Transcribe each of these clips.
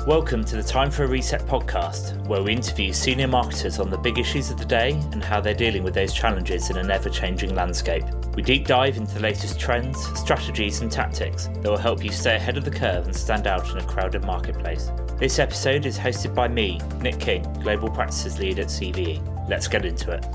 Welcome to the Time for a Reset podcast, where we interview senior marketers on the big issues of the day and how they're dealing with those challenges in an ever-changing landscape. We deep dive into the latest trends, strategies and tactics that will help you stay ahead of the curve and stand out in a crowded marketplace. This episode is hosted by me, Nick King, Global Practices Lead at CVE. Let's get into it.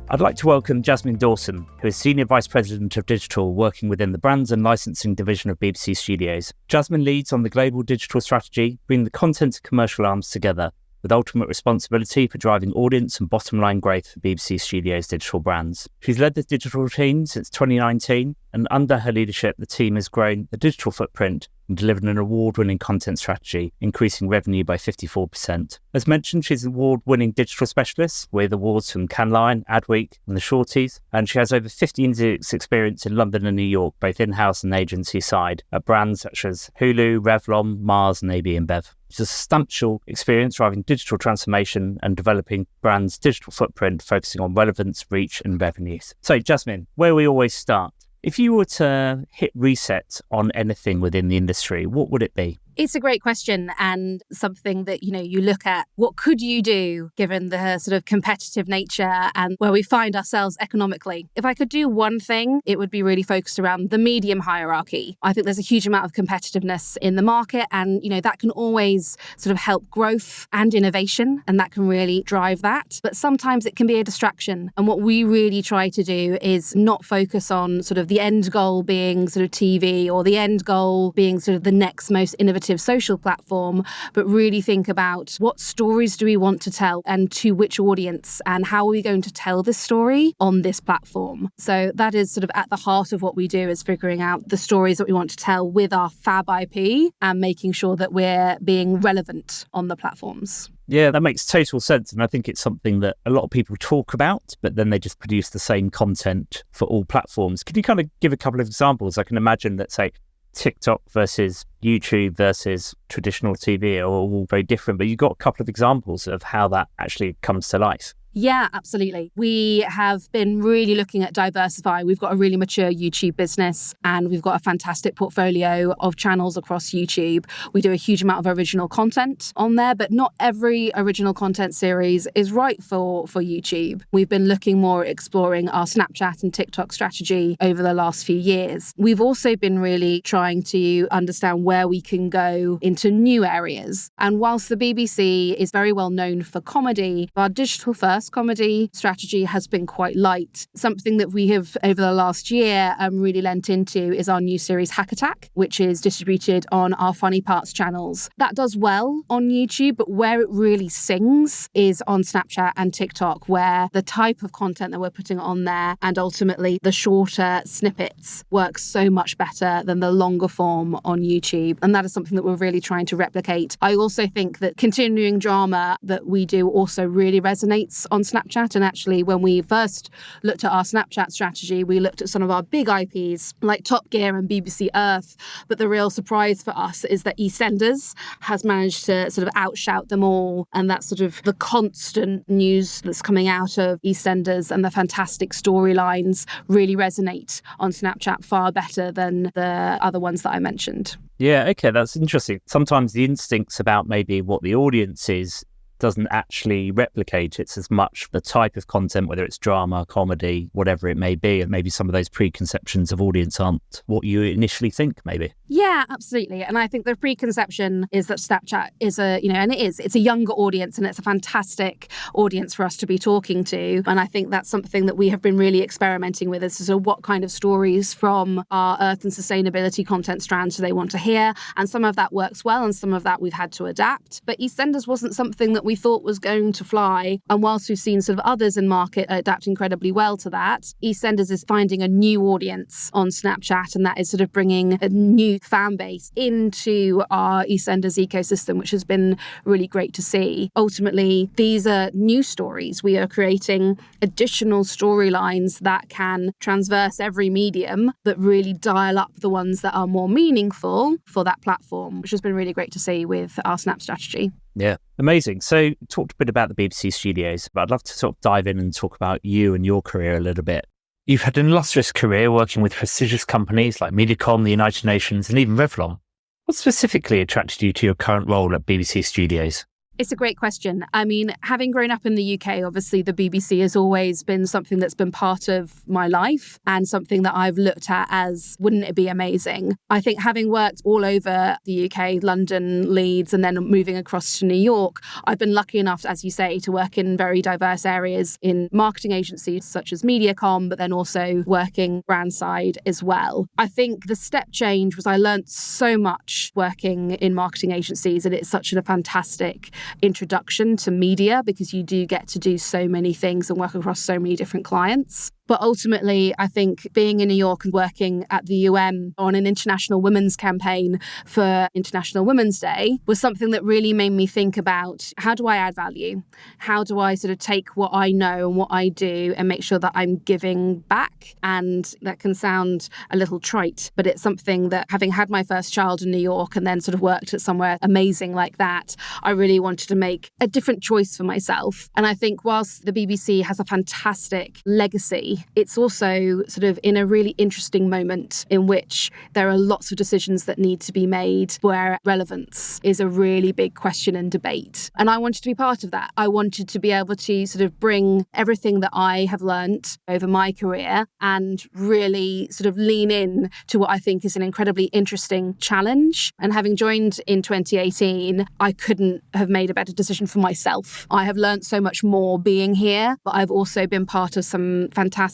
I'd like to welcome Jasmine Dawson, who is Senior Vice President of Digital working within the Brands and Licensing division of BBC Studios. Jasmine leads on the global digital strategy, bringing the content and commercial arms together, with ultimate responsibility for driving audience and bottom line growth for BBC Studios' digital brands. She's led the digital team since 2019, and under her leadership, the team has grown the digital footprint and delivered an award-winning content strategy, increasing revenue by 54%. As mentioned, she's an award-winning digital specialist with awards from Cannes Lion, Adweek and the Shorties, and she has over 15 years experience in London and New York, both in-house and agency side, at brands such as Hulu, Revlon, Mars and AB InBev. It's a substantial experience driving digital transformation and developing brands' digital footprint, focusing on relevance, reach and revenues. So Jasmine, where we always start, if you were to hit reset on anything within the industry, what would it be? It's a great question and something that, you look at what could you do given the sort of competitive nature and where we find ourselves economically. If I could do one thing, it would be really focused around the medium hierarchy. I think there's a huge amount of competitiveness in the market and, that can always sort of help growth and innovation and that can really drive that. But sometimes it can be a distraction. And what we really try to do is not focus on sort of the end goal being sort of TV or the end goal being sort of the next most innovative social platform, but really think about what stories do we want to tell and to which audience and how are we going to tell this story on this platform. So that is sort of at the heart of what we do, is figuring out the stories that we want to tell with our fab IP and making sure that we're being relevant on the platforms. Yeah, that makes total sense. And I think it's something that a lot of people talk about, but then they just produce the same content for all platforms. Can you kind of give a couple of examples? I can imagine that, say, TikTok versus YouTube versus traditional TV are all very different, but you've got a couple of examples of how that actually comes to life. Yeah, absolutely. We have been really looking at diversifying. We've got a really mature YouTube business and we've got a fantastic portfolio of channels across YouTube. We do a huge amount of original content on there, but not every original content series is right for YouTube. We've been looking more at exploring our Snapchat and TikTok strategy over the last few years. We've also been really trying to understand where we can go into new areas. And whilst the BBC is very well known for comedy, our digital first comedy strategy has been quite light. Something that we have over the last year really lent into is our new series Hack Attack, which is distributed on our Funny Parts channels. That does well on YouTube, but where it really sings is on Snapchat and TikTok, where the type of content that we're putting on there and ultimately the shorter snippets work so much better than the longer form on YouTube. And that is something that we're really trying to replicate. I also think that continuing drama that we do also really resonates on Snapchat. And actually, when we first looked at our Snapchat strategy, we looked at some of our big IPs like Top Gear and BBC Earth. But the real surprise for us is that EastEnders has managed to sort of outshout them all. And that's sort of the constant news that's coming out of EastEnders and the fantastic storylines really resonate on Snapchat far better than the other ones that I mentioned. Yeah, okay, that's interesting. Sometimes the instincts about maybe what the audience is doesn't actually replicate. It's as much the type of content, whether it's drama, comedy, whatever it may be, and maybe some of those preconceptions of audience aren't what you initially think, maybe. Yeah, absolutely. And I think the preconception is that Snapchat is it's a younger audience and it's a fantastic audience for us to be talking to. And I think that's something that we have been really experimenting with, is sort of what kind of stories from our Earth and sustainability content strands do they want to hear. And some of that works well and some of that we've had to adapt. But EastEnders wasn't something that we thought was going to fly. And whilst we've seen sort of others in market adapt incredibly well to that, EastEnders is finding a new audience on Snapchat, and that is sort of bringing a new fan base into our EastEnders ecosystem, which has been really great to see. Ultimately, these are new stories. We are creating additional storylines that can transverse every medium, but really dial up the ones that are more meaningful for that platform, which has been really great to see with our Snap strategy. Yeah, amazing. So talked a bit about the BBC Studios, but I'd love to sort of dive in and talk about you and your career a little bit. You've had an illustrious career working with prestigious companies like Mediacom, the United Nations, and even Revlon. What specifically attracted you to your current role at BBC Studios? It's a great question. I mean, having grown up in the UK, obviously the BBC has always been something that's been part of my life and something that I've looked at as, wouldn't it be amazing? I think having worked all over the UK, London, Leeds, and then moving across to New York, I've been lucky enough, as you say, to work in very diverse areas in marketing agencies such as Mediacom, but then also working brand side as well. I think the step change was I learned so much working in marketing agencies, and it's such a fantastic introduction to media because you do get to do so many things and work across so many different clients. But ultimately, I think being in New York and working at the on an international women's campaign for International Women's Day was something that really made me think about how do I add value? How do I sort of take what I know and what I do and make sure that I'm giving back? And that can sound a little trite, but it's something that having had my first child in New York and then sort of worked at somewhere amazing like that, I really wanted to make a different choice for myself. And I think whilst the BBC has a fantastic legacy, it's also sort of in a really interesting moment in which there are lots of decisions that need to be made where relevance is a really big question and debate. And I wanted to be part of that. I wanted to be able to sort of bring everything that I have learnt over my career and really sort of lean in to what I think is an incredibly interesting challenge. And having joined in 2018, I couldn't have made a better decision for myself. I have learnt so much more being here, but I've also been part of some fantastic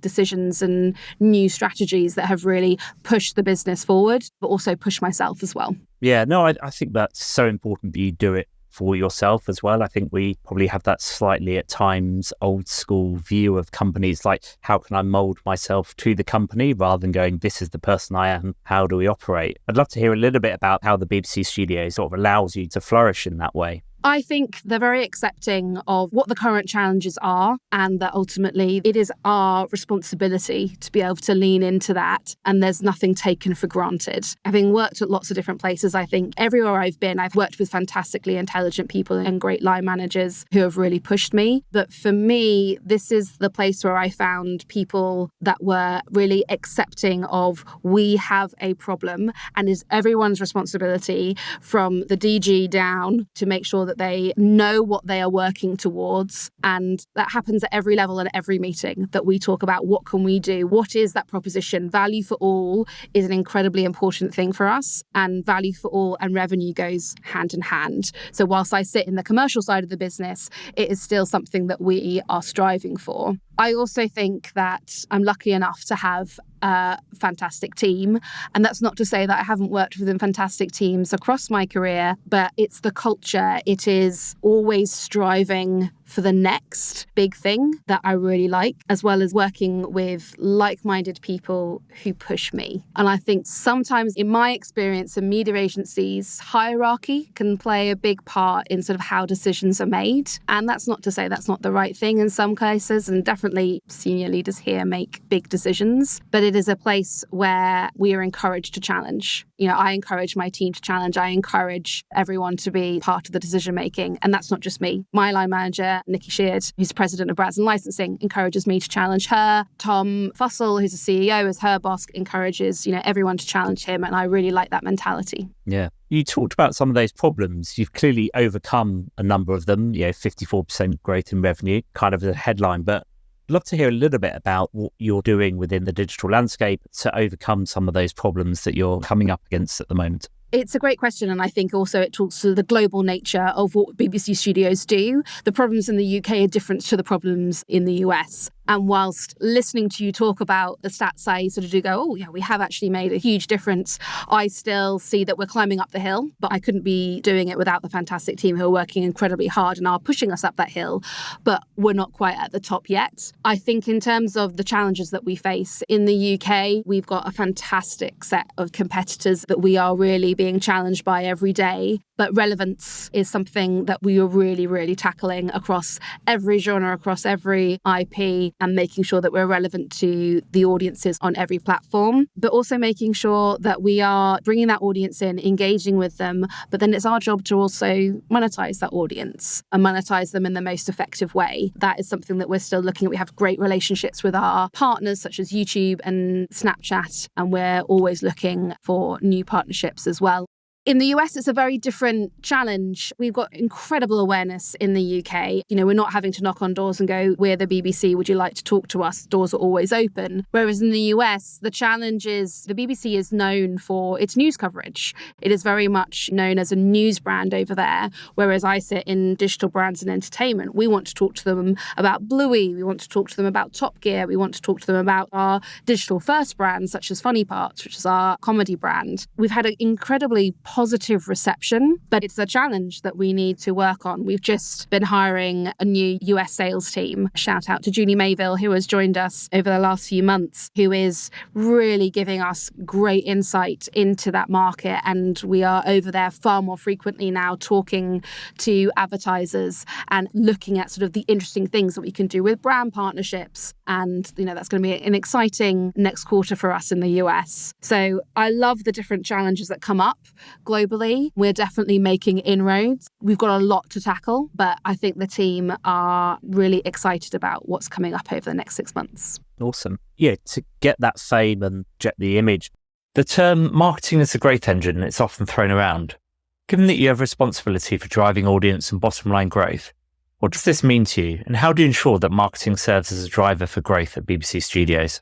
decisions and new strategies that have really pushed the business forward, but also pushed myself as well. Yeah, no, I think that's so important that you do it for yourself as well. I think we probably have that slightly at times old school view of companies like, how can I mold myself to the company rather than going, this is the person I am, how do we operate? I'd love to hear a little bit about how the BBC Studio sort of allows you to flourish in that way. I think they're very accepting of what the current challenges are and that ultimately it is our responsibility to be able to lean into that and there's nothing taken for granted. Having worked at lots of different places, I think everywhere I've been, I've worked with fantastically intelligent people and great line managers who have really pushed me. But for me, this is the place where I found people that were really accepting of we have a problem and it's everyone's responsibility from the DG down to make sure that they know what they are working towards. And that happens at every level and every meeting that we talk about what can we do? What is that proposition? Value for all is an incredibly important thing for us. And value for all and revenue goes hand in hand. So whilst I sit in the commercial side of the business, it is still something that we are striving for. I also think that I'm lucky enough to have a fantastic team. And that's not to say that I haven't worked within fantastic teams across my career, but it's the culture. It is always striving for the next big thing that I really like, as well as working with like-minded people who push me. And I think sometimes in my experience in media agencies, hierarchy can play a big part in sort of how decisions are made. And that's not to say that's not the right thing in some cases, and definitely senior leaders here make big decisions, but it is a place where we are encouraged to challenge. You know, I encourage my team to challenge. I encourage everyone to be part of the decision making. And that's not just me. My line manager, Nikki Sheard, who's president of Brands and Licensing, encourages me to challenge her. Tom Fussell, who's a CEO, as her boss, encourages, everyone to challenge him. And I really like that mentality. Yeah. You talked about some of those problems. You've clearly overcome a number of them, 54% growth in revenue, kind of the headline, but I'd love to hear a little bit about what you're doing within the digital landscape to overcome some of those problems that you're coming up against at the moment. It's a great question, and I think also it talks to the global nature of what BBC Studios do. The problems in the UK are different to the problems in the US. And whilst listening to you talk about the stats, I sort of do go, oh, yeah, we have actually made a huge difference. I still see that we're climbing up the hill, but I couldn't be doing it without the fantastic team who are working incredibly hard and are pushing us up that hill, but we're not quite at the top yet. I think in terms of the challenges that we face in the UK, we've got a fantastic set of competitors that we are really being challenged by every day. But relevance is something that we are really, really tackling across every genre, across every IP, and making sure that we're relevant to the audiences on every platform, but also making sure that we are bringing that audience in, engaging with them. But then it's our job to also monetize that audience and monetize them in the most effective way. That is something that we're still looking at. We have great relationships with our partners such as YouTube and Snapchat, and we're always looking for new partnerships as well. In the US, it's a very different challenge. We've got incredible awareness in the UK. We're not having to knock on doors and go, we're the BBC, would you like to talk to us? Doors are always open. Whereas in the US, the challenge is the BBC is known for its news coverage. It is very much known as a news brand over there, whereas I sit in digital brands and entertainment. We want to talk to them about Bluey. We want to talk to them about Top Gear. We want to talk to them about our digital first brands, such as Funny Parts, which is our comedy brand. We've had an incredibly positive reception, but it's a challenge that we need to work on. We've just been hiring a new US sales team. Shout out to Julie Mayville, who has joined us over the last few months, who is really giving us great insight into that market. And we are over there far more frequently now talking to advertisers and looking at sort of the interesting things that we can do with brand partnerships. And, that's going to be an exciting next quarter for us in the US. So I love the different challenges that come up globally. We're definitely making inroads. We've got a lot to tackle, but I think the team are really excited about what's coming up over the next 6 months. Awesome. Yeah, to get that fame and get the image. The term marketing as a growth engine is often thrown around. Given that you have responsibility for driving audience and bottom line growth, what does this mean to you, and how do you ensure that marketing serves as a driver for growth at BBC Studios?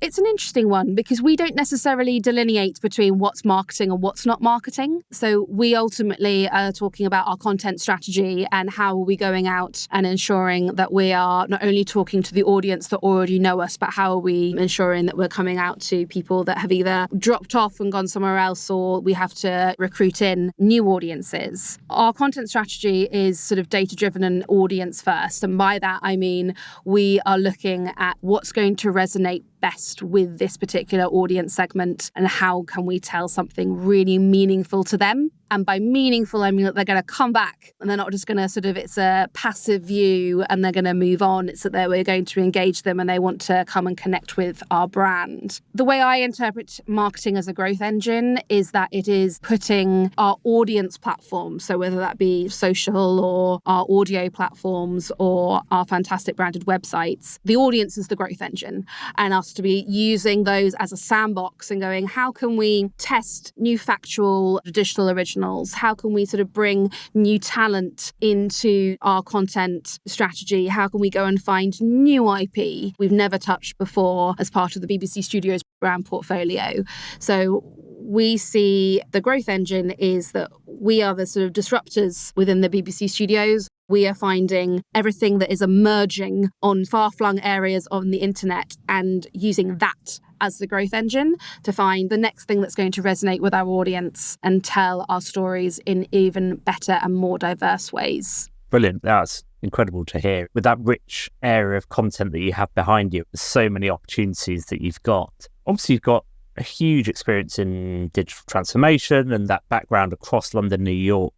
It's an interesting one because we don't necessarily delineate between what's marketing and what's not marketing. So we ultimately are talking about our content strategy and how are we going out and ensuring that we are not only talking to the audience that already know us, but how are we ensuring that we're coming out to people that have either dropped off and gone somewhere else, or we have to recruit in new audiences. Our content strategy is sort of data-driven and audience first. And by that, I mean, we are looking at what's going to resonate best with this particular audience segment and how can we tell something really meaningful to them. And by meaningful, I mean that they're going to come back and they're not just going to it's a passive view and they're going to move on. It's that we're going to engage them and they want to come and connect with our brand. The way I interpret marketing as a growth engine is that it is putting our audience platforms, so whether that be social or our audio platforms or our fantastic branded websites, the audience is the growth engine, and us to be using those as a sandbox and going, how can we test new factual digital originals? How can we sort of bring new talent into our content strategy? How can we go and find new IP we've never touched before as part of the BBC Studios brand portfolio? So we see the growth engine is that we are the sort of disruptors within the BBC Studios. We are finding everything that is emerging on far-flung areas on the internet and using that as the growth engine to find the next thing that's going to resonate with our audience and tell our stories in even better and more diverse ways. Brilliant. That's incredible to hear. With that rich area of content that you have behind you, there's so many opportunities that you've got. Obviously, you've got a huge experience in digital transformation and that background across London, New York.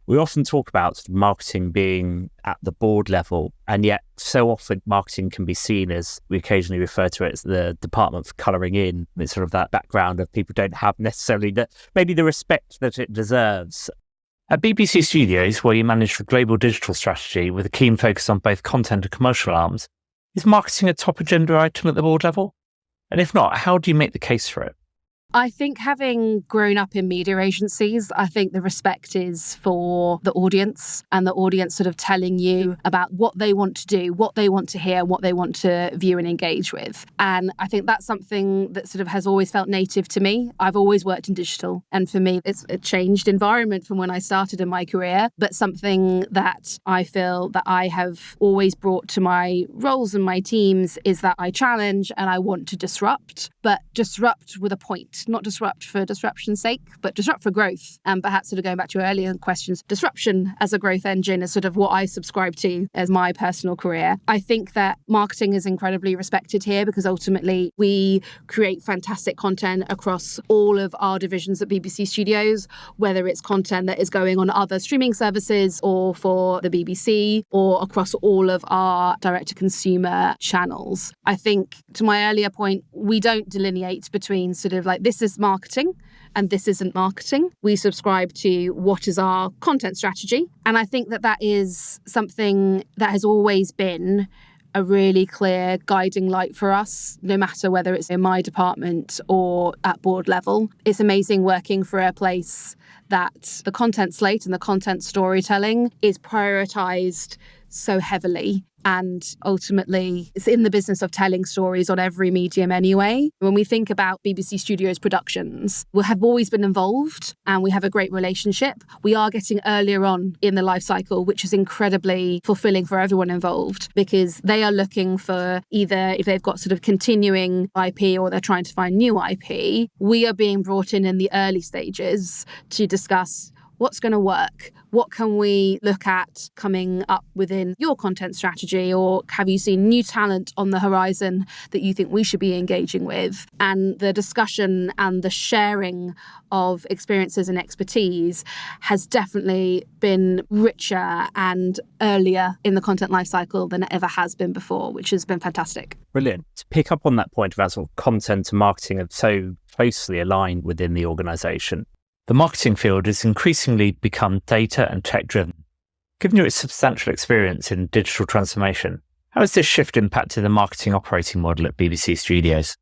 We often talk about marketing being at the board level, and yet so often marketing can be seen as, we occasionally refer to it as the department for colouring in. It's sort of that background of people don't have necessarily maybe the respect that it deserves. At BBC Studios, where you manage the global digital strategy with a keen focus on both content and commercial arms, is marketing a top agenda item at the board level? And if not, how do you make the case for it? I think having grown up in media agencies, I think the respect is for the audience and the audience sort of telling you about what they want to do, what they want to hear, what they want to view and engage with. And I think that's something that sort of has always felt native to me. I've always worked in digital. And for me, it's a changed environment from when I started in my career, but something that I feel that I have always brought to my roles and my teams is that I challenge and I want to disrupt, but disrupt with a point. Not disrupt for disruption's sake, but disrupt for growth. And perhaps sort of going back to your earlier questions, disruption as a growth engine is sort of what I subscribe to as my personal career. I think that marketing is incredibly respected here because ultimately we create fantastic content across all of our divisions at BBC Studios, whether it's content that is going on other streaming services or for the BBC or across all of our direct-to-consumer channels. I think, to my earlier point, we don't delineate between sort of like this is marketing and this isn't marketing. We subscribe to what is our content strategy. And I think that that is something that has always been a really clear guiding light for us, no matter whether it's in my department or at board level. It's amazing working for a place that the content slate and the content storytelling is prioritised so heavily. And ultimately, it's in the business of telling stories on every medium anyway. When we think about BBC Studios productions, we have always been involved and we have a great relationship. We are getting earlier on in the life cycle, which is incredibly fulfilling for everyone involved, because they are looking for either if they've got sort of continuing IP or they're trying to find new IP. We are being brought in the early stages to discuss what's going to work? What can we look at coming up within your content strategy? Or have you seen new talent on the horizon that you think we should be engaging with? And the discussion and the sharing of experiences and expertise has definitely been richer and earlier in the content lifecycle than it ever has been before, which has been fantastic. Brilliant. To pick up on that point about sort of content and marketing are so closely aligned within the organisation. The marketing field has increasingly become data and tech driven. Given your substantial experience in digital transformation, how has this shift impacted the marketing operating model at BBC Studios?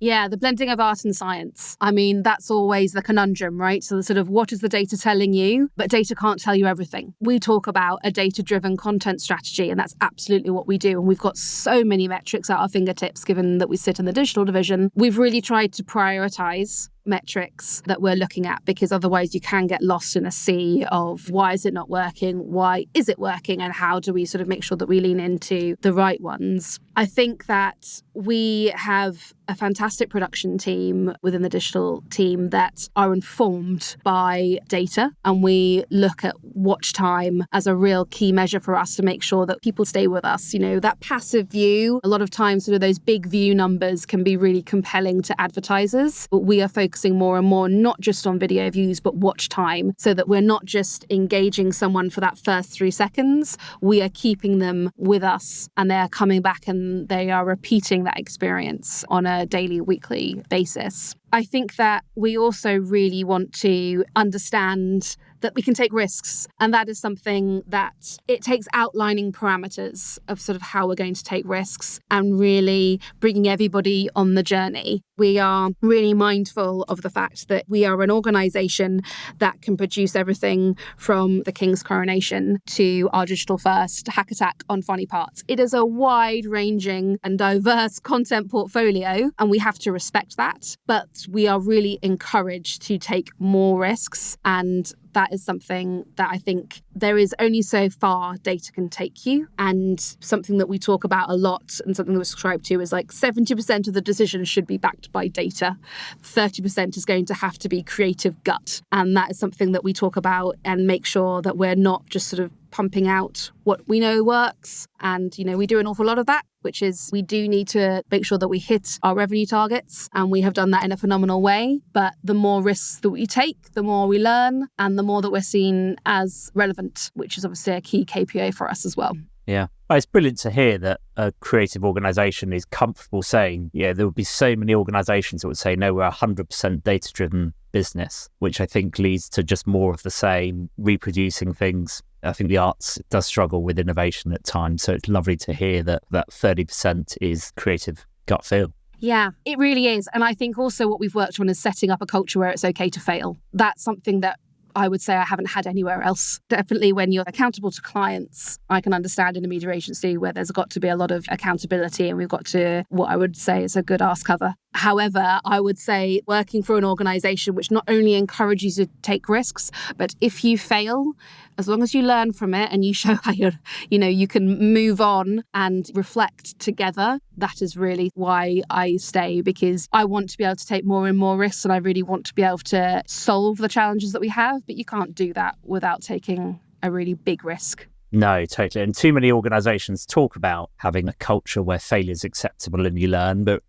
Yeah, the blending of art and science. I mean, that's always the conundrum, right? So the sort of what is the data telling you? But data can't tell you everything. We talk about a data-driven content strategy, and that's absolutely what we do. And we've got so many metrics at our fingertips, given that we sit in the digital division. We've really tried to prioritize metrics that we're looking at, because otherwise you can get lost in a sea of why is it not working, why is it working, and how do we sort of make sure that we lean into the right ones. I think that we have a fantastic production team within the digital team that are informed by data, and we look at watch time as a real key measure for us to make sure that people stay with us. You know, that passive view, a lot of times sort of those big view numbers can be really compelling to advertisers, but we are focusing more and more not just on video views but watch time, so that we're not just engaging someone for that first 3 seconds, we are keeping them with us and they're coming back and they are repeating that experience on a daily, weekly basis. I think that we also really want to understand that we can take risks. And that is something that it takes outlining parameters of sort of how we're going to take risks and really bringing everybody on the journey. We are really mindful of the fact that we are an organisation that can produce everything from the King's coronation to our digital first hack attack on funny parts. It is a wide-ranging and diverse content portfolio, and we have to respect that. But we are really encouraged to take more risks, and that is something that I think there is only so far data can take you. And something that we talk about a lot and something that we subscribe to is like 70% of the decisions should be backed by data. 30% is going to have to be creative gut. And that is something that we talk about and make sure that we're not just sort of pumping out what we know works. And, you know, we do an awful lot of that, which is we do need to make sure that we hit our revenue targets. And we have done that in a phenomenal way. But the more risks that we take, the more we learn and the more that we're seen as relevant, which is obviously a key KPI for us as well. Yeah. Well, it's brilliant to hear that a creative organisation is comfortable saying, yeah, there would be so many organisations that would say, no, we're 100% data-driven business, which I think leads to just more of the same, reproducing things. I think the arts does struggle with innovation at times. So it's lovely to hear that 30% is creative gut feel. Yeah, it really is. And I think also what we've worked on is setting up a culture where it's okay to fail. That's something that I would say I haven't had anywhere else. Definitely when you're accountable to clients, I can understand in a media agency where there's got to be a lot of accountability and we've got to, what I would say is a good arse cover. However, I would say working for an organisation which not only encourages you to take risks, but if you fail, as long as you learn from it and you show how you can move on and reflect together, that is really why I stay, because I want to be able to take more and more risks and I really want to be able to solve the challenges that we have, but you can't do that without taking a really big risk. No, totally. And too many organisations talk about having a culture where failure is acceptable and you learn, but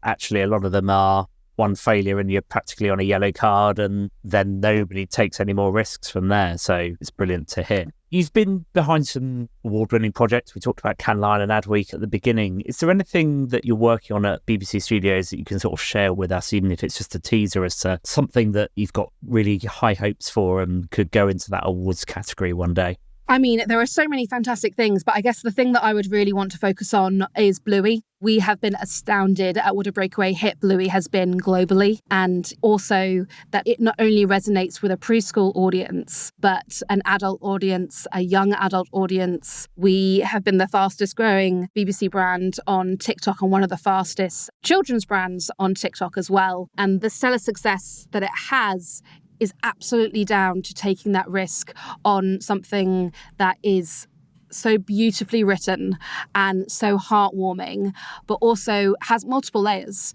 actually a lot of them are one failure and you're practically on a yellow card and then nobody takes any more risks from there. So it's brilliant to hear. You've been behind some award-winning projects. We talked about Cannes Lion and Adweek at the beginning. Is there anything that you're working on at BBC Studios that you can sort of share with us, even if it's just a teaser as to something that you've got really high hopes for and could go into that awards category one day? I mean, there are so many fantastic things, but I guess the thing that I would really want to focus on is Bluey. We have been astounded at what a breakaway hit Bluey has been globally, and also that it not only resonates with a preschool audience, but an adult audience, a young adult audience. We have been the fastest growing BBC brand on TikTok and one of the fastest children's brands on TikTok as well. And the stellar success that it has is absolutely down to taking that risk on something that is so beautifully written and so heartwarming, but also has multiple layers.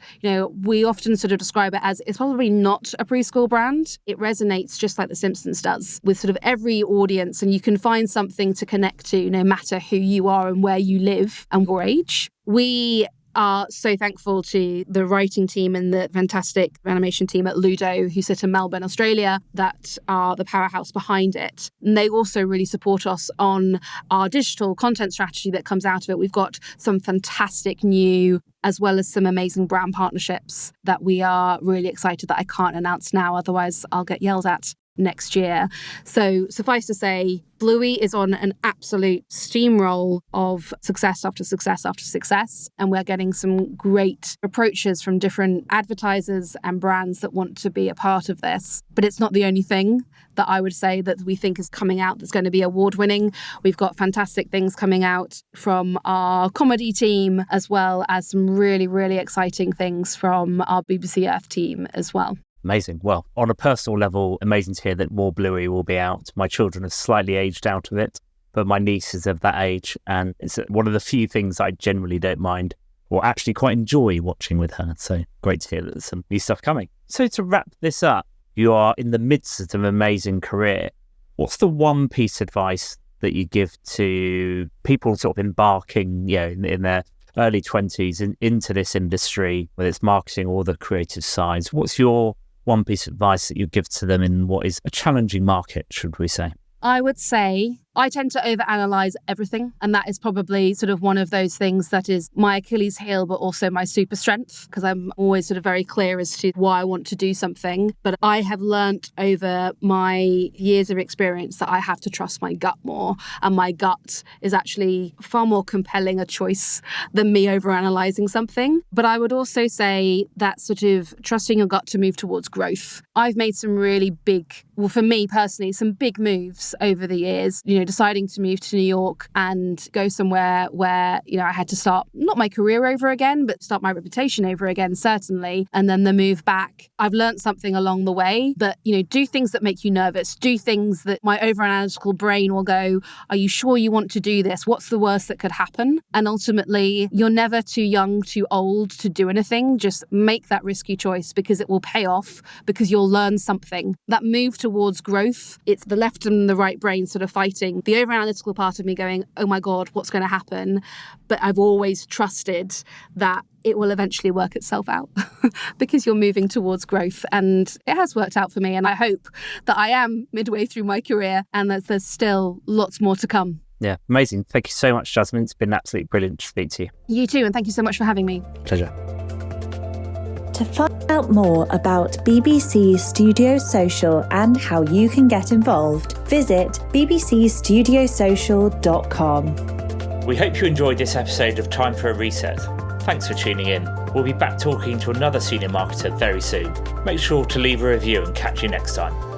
We often sort of describe it as it's probably not a preschool brand. It resonates just like The Simpsons does with sort of every audience, and you can find something to connect to no matter who you are and where you live and your age. We are so thankful to the writing team and the fantastic animation team at Ludo, who sit in Melbourne, Australia, that are the powerhouse behind it. And they also really support us on our digital content strategy that comes out of it. We've got some fantastic new, as well as some amazing brand partnerships that we are really excited that I can't announce now, otherwise I'll get yelled at next year. So suffice to say, Bluey is on an absolute steamroll of success after success after success. And we're getting some great approaches from different advertisers and brands that want to be a part of this. But it's not the only thing that I would say that we think is coming out that's going to be award-winning. We've got fantastic things coming out from our comedy team, as well as some really, really exciting things from our BBC Earth team as well. Amazing. Well, on a personal level, amazing to hear that more Bluey will be out. My children are slightly aged out of it, but my niece is of that age, and it's one of the few things I generally don't mind or actually quite enjoy watching with her. So great to hear that there's some new stuff coming. So to wrap this up, you are in the midst of an amazing career. What's the one piece of advice that you give to people sort of embarking, in their early 20s into this industry, whether it's marketing or the creative sides? What's your one piece of advice that you give to them in what is a challenging market, should we say? I would say I tend to overanalyze everything. And that is probably sort of one of those things that is my Achilles heel, but also my super strength, because I'm always sort of very clear as to why I want to do something. But I have learnt over my years of experience that I have to trust my gut more. And my gut is actually far more compelling a choice than me overanalyzing something. But I would also say that sort of trusting your gut to move towards growth. I've made some really big, well, for me personally, some big moves over the years, deciding to move to New York and go somewhere where, I had to start not my career over again, but start my reputation over again, certainly. And then the move back, I've learned something along the way, but, do things that make you nervous, do things that my overanalytical brain will go, are you sure you want to do this? What's the worst that could happen? And ultimately, you're never too young, too old to do anything. Just make that risky choice because it will pay off, because you'll learn something. That move towards growth, it's the left and the right brain sort of fighting. The overanalytical part of me going, oh my God, what's going to happen? But I've always trusted that it will eventually work itself out because you're moving towards growth. And it has worked out for me. And I hope that I am midway through my career and that there's still lots more to come. Yeah, amazing. Thank you so much, Jasmine. It's been absolutely brilliant to speak to you. You too. And thank you so much for having me. Pleasure. To find out more about BBC Studio Social and how you can get involved, visit bbcstudiosocial.com. We hope you enjoyed this episode of Time for a Reset. Thanks for tuning in. We'll be back talking to another senior marketer very soon. Make sure to leave a review and catch you next time.